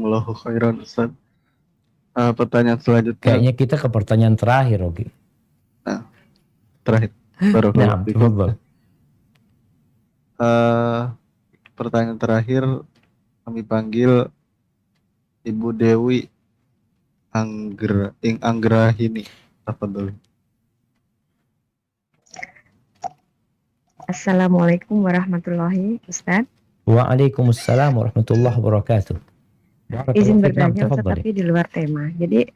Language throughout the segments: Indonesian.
Jazakumullahu khairan Ustaz. Pertanyaan selanjutnya. Kayaknya kita ke pertanyaan terakhir, Ogi. Nah, terakhir. Nah, betul. Pertanyaan terakhir kami panggil Ibu Dewi Anggrahini. Apa dulu? Assalamualaikum warahmatullahi wabarakatuh. Waalaikumsalam warahmatullahi wabarakatuh. Izin bertanya Ustaz, tapi di luar tema. Jadi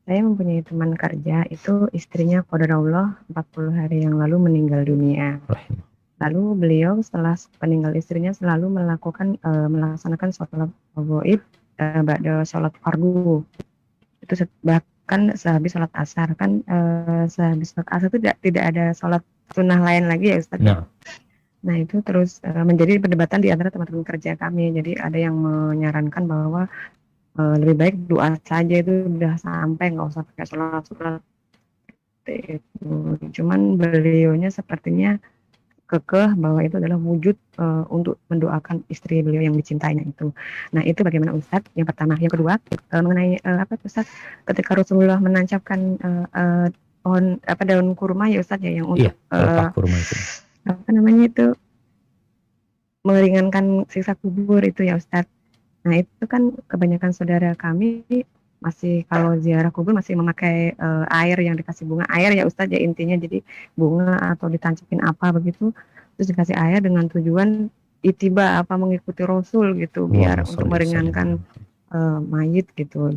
saya mempunyai teman kerja itu istrinya qadarullah 40 hari yang lalu meninggal dunia. Lalu beliau setelah meninggal istrinya selalu melaksanakan sholat gaib ba'da sholat fardu. Itu bahkan sehabis sholat asar kan sehabis sholat asar itu tidak ada sholat sunnah lain lagi ya Ustaz. Nah itu terus menjadi perdebatan di antara teman-teman kerja kami. Jadi ada yang menyarankan bahwa lebih baik doa saja, itu udah sampai, nggak usah pakai sholat itu. Cuman beliaunya sepertinya kekeh bahwa itu adalah wujud untuk mendoakan istri beliau yang dicintainya itu. Nah itu bagaimana Ustadz? Yang pertama. Yang kedua mengenai apa Ustadz? Ketika Rasulullah menancapkan daun kurma ya Ustadz ya, yang untuk kurma itu. Apa namanya itu, meringankan siksa kubur itu ya Ustadz. Nah itu kan kebanyakan saudara kami masih kalau ziarah kubur masih memakai air yang dikasih bunga air ya Ustadz ya, intinya jadi bunga atau ditancapin apa begitu terus dikasih air dengan tujuan itiba mengikuti Rasul gitu, biar untuk meringankan mayit gitu,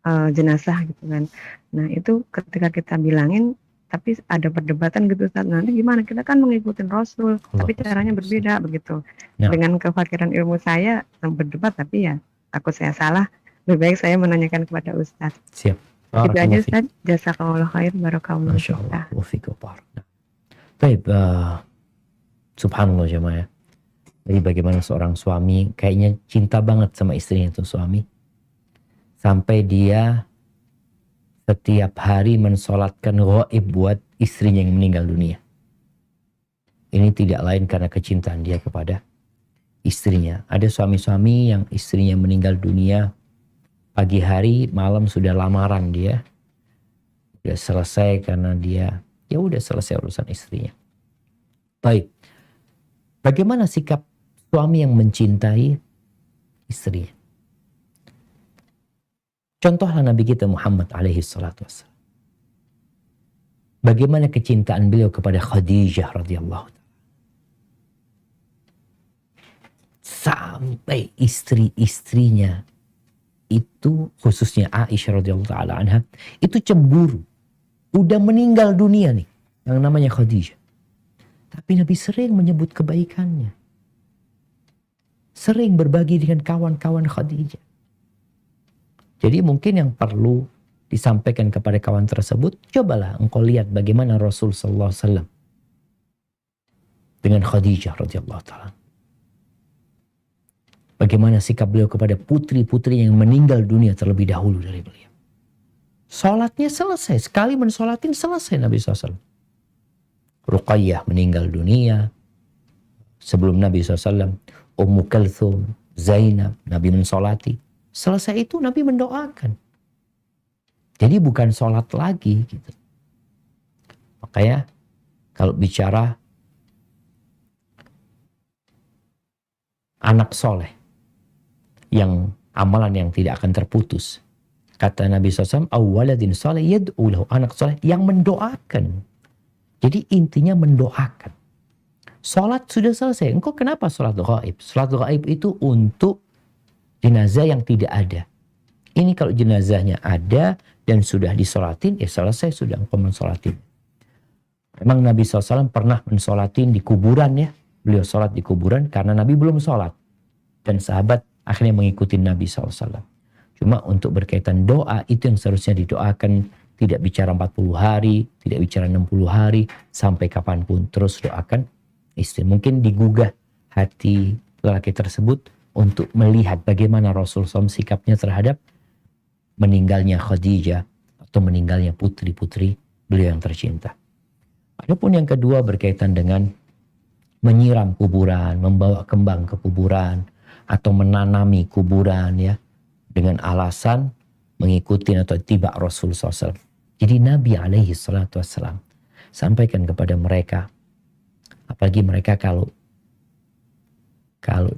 jenazah gitu kan. Nah itu ketika kita bilangin tapi ada perdebatan gitu Ustaz, nanti gimana, kita kan mengikuti Rasul tapi caranya berbeda begitu. Dengan kefakiran ilmu saya berdebat, tapi ya takut saya salah, lebih baik saya menanyakan kepada Ustaz. Siap. Itu aja Ustaz. Jazakallahu khair, barakallahu Masyaallah, Baik, subhanallah jemaah. Jadi bagaimana seorang suami kayaknya cinta banget sama istrinya itu suami, sampai dia setiap hari mensolatkan ghaib buat istrinya yang meninggal dunia. Ini tidak lain karena kecintaan dia kepada istrinya. Ada suami-suami yang istrinya meninggal dunia, pagi hari, malam sudah lamaran dia. Sudah selesai karena dia, ya udah selesai urusan istrinya. Baik. Bagaimana sikap suami yang mencintai istrinya? Contohlah Nabi kita Muhammad alaihi salatu wassalam. Bagaimana kecintaan beliau kepada Khadijah radhiyallahu ta'ala. Sampai istri-istrinya itu, khususnya Aisyah radhiyallahu ta'ala anha, itu cemburu. Udah meninggal dunia nih, yang namanya Khadijah. Tapi Nabi sering menyebut kebaikannya. Sering berbagi dengan kawan-kawan Khadijah. Jadi mungkin yang perlu disampaikan kepada kawan tersebut, cobalah engkau lihat bagaimana Rasul sallallahu alaihi wasallam dengan Khadijah radhiyallahu taala. Bagaimana sikap beliau kepada putri-putri yang meninggal dunia terlebih dahulu dari beliau. Salatnya selesai, sekali mensolatin selesai Nabi SAW. Ruqayyah meninggal dunia sebelum Nabi SAW. Ummu Kalthum, Zainab, Nabi mensolati. Selesai itu Nabi mendoakan. Jadi bukan sholat lagi gitu. Makanya kalau bicara anak soleh, yang amalan yang tidak akan terputus. Kata Nabi SAW, awwaladin soleh yad'u lahu, anak soleh yang mendoakan. Jadi intinya mendoakan. Sholat sudah selesai. Engkau kenapa sholat ghaib? Sholat ghaib itu untuk jenazah yang tidak ada. Ini kalau jenazahnya ada dan sudah disolatin, ya selesai sudah engkau mensolatin. Memang Nabi SAW pernah mensolatin di kuburan ya. Beliau sholat di kuburan karena Nabi belum sholat. Dan sahabat akhirnya mengikuti Nabi SAW. Cuma untuk berkaitan doa, itu yang seharusnya didoakan. Tidak bicara 40 hari, tidak bicara 60 hari, sampai kapanpun terus doakan istri. Mungkin digugah hati lelaki tersebut untuk melihat bagaimana Rasul SAW sikapnya terhadap meninggalnya Khadijah atau meninggalnya putri-putri beliau yang tercinta. Adapun yang kedua berkaitan dengan menyiram kuburan, membawa kembang ke kuburan, atau menanami kuburan ya dengan alasan mengikuti atau tiba Rasul SAW. Jadi Nabi alaihi salatu wassalam sampaikan kepada mereka, apalagi mereka kalau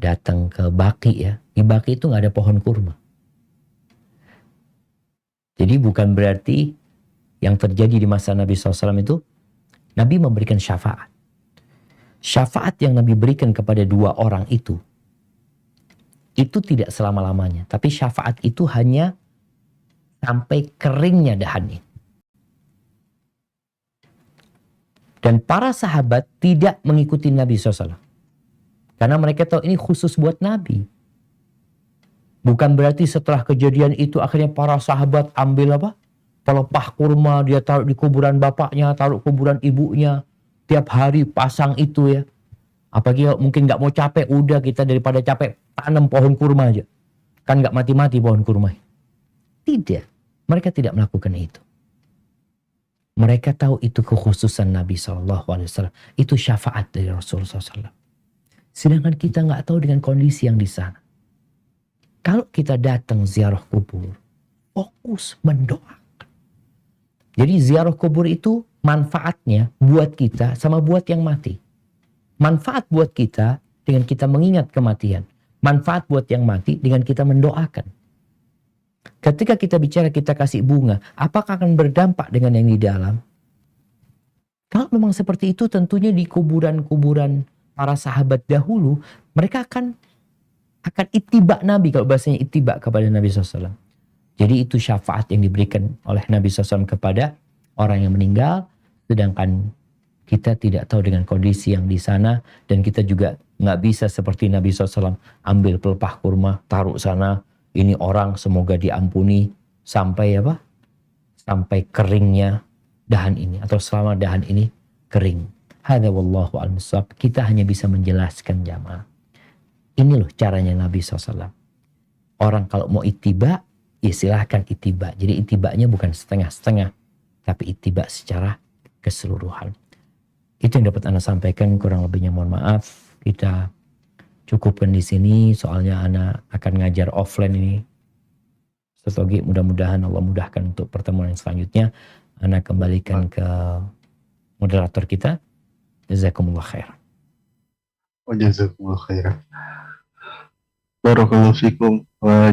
datang ke Baqi ya, di Baqi itu nggak ada pohon kurma. Jadi bukan berarti yang terjadi di masa Nabi SAW itu Nabi memberikan syafaat. Syafaat yang Nabi berikan kepada dua orang itu tidak selama-lamanya. Tapi syafaat itu hanya sampai keringnya dahan ini. Dan para sahabat tidak mengikuti Nabi SAW. Karena mereka tahu ini khusus buat Nabi. Bukan berarti setelah kejadian itu akhirnya para sahabat ambil pelepah kurma, dia taruh di kuburan bapaknya, taruh kuburan ibunya. Tiap hari pasang itu ya. Apalagi mungkin nggak mau capek, udah kita daripada capek tanam pohon kurma aja. Kan nggak mati-mati pohon kurma. Tidak. Mereka tidak melakukan itu. Mereka tahu itu kekhususan Nabi SAW. Itu syafaat dari Rasulullah SAW. Sedangkan kita nggak tahu dengan kondisi yang di sana. Kalau kita datang ziarah kubur, fokus mendoakan. Jadi ziarah kubur itu manfaatnya buat kita sama buat yang mati. Manfaat buat kita dengan kita mengingat kematian. Manfaat buat yang mati dengan kita mendoakan. Ketika kita bicara kita kasih bunga, apakah akan berdampak dengan yang di dalam? Kalau memang seperti itu, tentunya di kuburan-kuburan para sahabat dahulu, mereka akan ittiba Nabi, kalau bahasanya ittiba kepada Nabi SAW. Jadi itu syafaat yang diberikan oleh Nabi SAW kepada orang yang meninggal, sedangkan kita tidak tahu dengan kondisi yang di sana, dan kita juga nggak bisa seperti Nabi SAW ambil pelepah kurma, taruh sana, ini orang semoga diampuni sampai sampai keringnya dahan ini, atau selama dahan ini kering. Hadza wallahu a'lam bishawab. Kita hanya bisa menjelaskan jamaah. Ini loh caranya Nabi SAW. Orang kalau mau ittiba, ya silahkan ittiba. Jadi ittibanya bukan setengah-setengah, tapi ittiba secara keseluruhan. Itu yang dapat Ana sampaikan, kurang lebihnya mohon maaf. Kita cukupkan di sini, soalnya Ana akan ngajar offline ini. Setelah mudah-mudahan Allah mudahkan untuk pertemuan yang selanjutnya. Ana kembalikan ke moderator kita. Jazakumullah khair. Wa jazakumullah khairan. Barakallahu fikum wa